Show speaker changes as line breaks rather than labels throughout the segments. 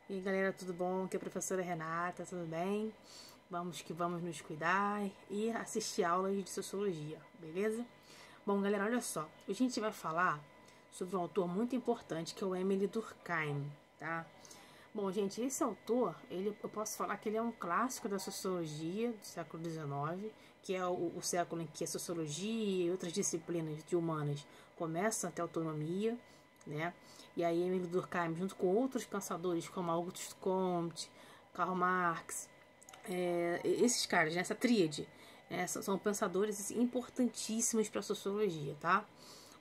E aí, galera, tudo bom? Aqui é a professora Renata, tudo bem? Vamos que vamos nos cuidar e assistir aulas de sociologia, beleza? Bom, galera, olha só. Hoje a gente vai falar sobre um autor muito importante que é o Émile Durkheim, tá? Bom, gente, esse autor, eu posso falar que ele é um clássico da sociologia do século XIX, que é o século em que a sociologia e outras disciplinas de humanas começam a ter autonomia, né? E aí Emile Durkheim, junto com outros pensadores como Auguste Comte, Karl Marx, esses caras, né, essa tríade, são pensadores assim, importantíssimos para a sociologia, tá?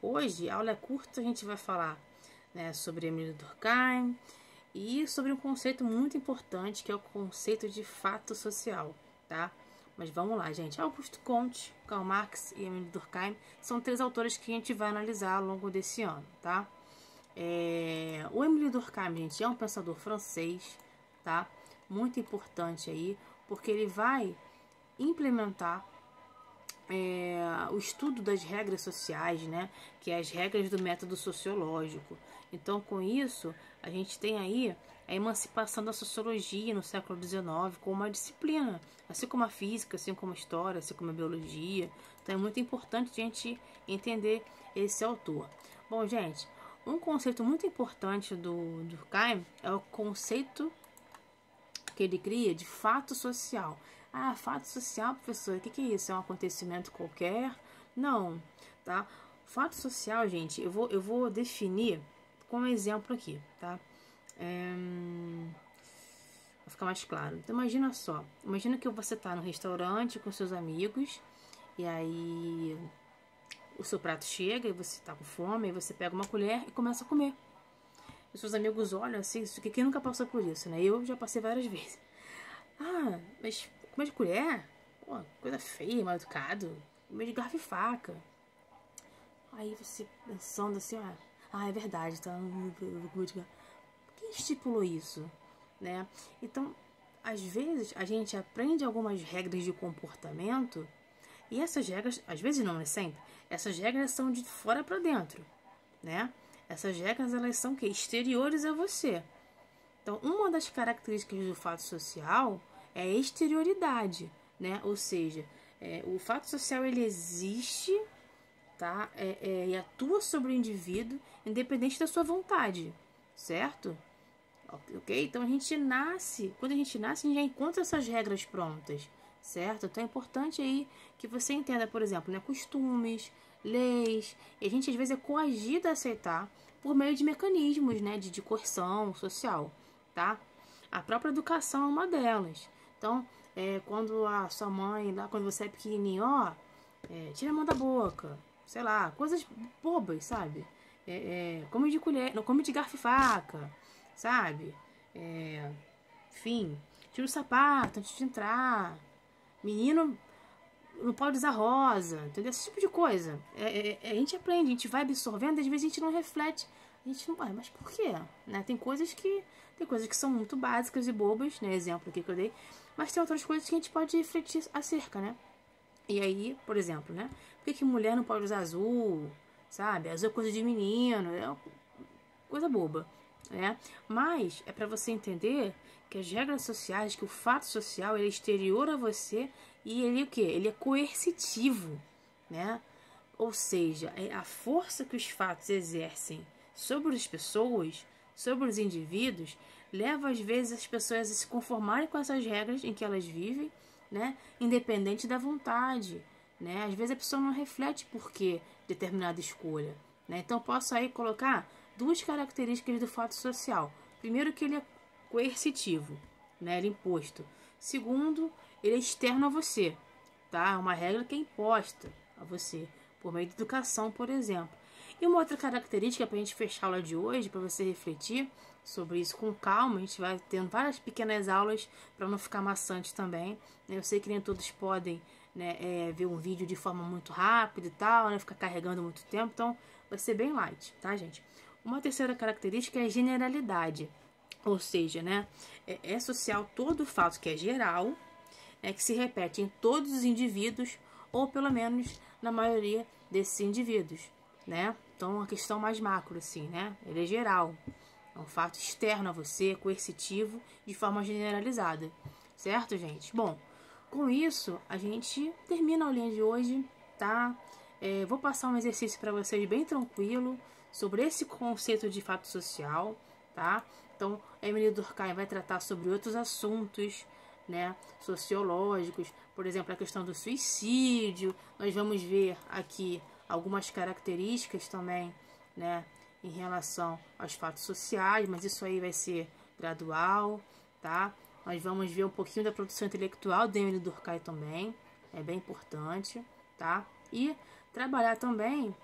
Hoje, a aula é curta, a gente vai falar, né, sobre Emile Durkheim e sobre um conceito muito importante que é o conceito de fato social, tá? Mas vamos lá, gente. Auguste Comte, Karl Marx e Emile Durkheim são três autores que a gente vai analisar ao longo desse ano, tá? O Émile Durkheim, gente, é um pensador francês, tá? Muito importante aí, porque ele vai implementar o estudo das regras sociais, né? Que é as regras do método sociológico. Então, com isso, a gente tem aí a emancipação da sociologia no século XIX como uma disciplina, assim como a física, assim como a história, assim como a biologia. Então, é muito importante a gente entender esse autor. Bom, gente, um conceito muito importante do Durkheim é o conceito que ele cria de fato social. Ah, fato social, professor, o que é isso? É um acontecimento qualquer? Não, tá? Fato social, gente, eu vou definir com um exemplo aqui, tá? Vai ficar mais claro. Então, imagina só. Imagina que você tá no restaurante com seus amigos e aí o seu prato chega e você tá com fome, e você pega uma colher e começa a comer. E seus amigos olham assim, quem nunca passou por isso, né? Eu já passei várias vezes. Ah, mas comer de colher? Pô, coisa feia, mal educado. Comer de garfo e faca. Aí você pensando assim, é verdade, tá? Quem estipulou isso, né? Então, às vezes a gente aprende algumas regras de comportamento e essas regras, às vezes não, é sempre, essas regras são de fora para dentro, né? Essas regras, elas são o quê? Exteriores a você. Então, uma das características do fato social é a exterioridade, né? Ou seja, o fato social ele existe, tá? E atua sobre o indivíduo independente da sua vontade, certo? Ok? Então quando a gente nasce, a gente já encontra essas regras prontas, certo? Então é importante aí que você entenda, por exemplo, né, costumes, leis, e a gente às vezes é coagido a aceitar por meio de mecanismos, né, de coerção social, tá? A própria educação é uma delas. Então, quando a sua mãe, lá quando você é pequenininho, tira a mão da boca, sei lá, coisas bobas, sabe? Come de colher, não come de garfo e faca, sabe? Enfim, tira o sapato antes de entrar. Menino não pode usar rosa, entendeu? Esse tipo de coisa. A gente aprende, a gente vai absorvendo, às vezes a gente não reflete. A gente não. Mas por quê? Né? Tem coisas que são muito básicas e bobas, né? Exemplo aqui que eu dei. Mas tem outras coisas que a gente pode refletir acerca, né? E aí, por exemplo, né? Por que mulher não pode usar azul? Sabe? Azul é coisa de menino, é coisa boba, né? Mas é para você entender que as regras sociais, que o fato social ele é exterior a você e ele o quê? Ele é coercitivo, né? Ou seja, a força que os fatos exercem sobre as pessoas, sobre os indivíduos, leva às vezes as pessoas a se conformarem com essas regras em que elas vivem, né? Independente da vontade, né? Às vezes a pessoa não reflete por que determinada escolha, né? Então posso aí colocar duas características do fato social. Primeiro, que ele é coercitivo, né? Ele é imposto. Segundo, ele é externo a você, tá? É uma regra que é imposta a você por meio de educação, por exemplo. E uma outra característica para a gente fechar a aula de hoje, para você refletir sobre isso com calma, a gente vai tendo várias pequenas aulas para não ficar maçante também. Eu sei que nem todos podem, né, ver um vídeo de forma muito rápida e tal, né, ficar carregando muito tempo, então vai ser bem light, tá, gente? Uma terceira característica é a generalidade, ou seja, né, é social todo o fato que é geral, que se repete em todos os indivíduos, ou pelo menos na maioria desses indivíduos, né? Então, uma questão mais macro, assim, né? Ele é geral, É um fato externo a você, coercitivo, de forma generalizada. Certo, gente? Bom, com isso, a gente termina a aulinha de hoje, tá? Vou passar um exercício para vocês bem tranquilo sobre esse conceito de fato social, tá? Então, a Emily Durkheim vai tratar sobre outros assuntos, né, sociológicos, por exemplo, a questão do suicídio. Nós vamos ver aqui algumas características também, né, em relação aos fatos sociais, mas isso aí vai ser gradual, tá? Nós vamos ver um pouquinho da produção intelectual de Emily Durkheim também, é bem importante, tá? E trabalhar também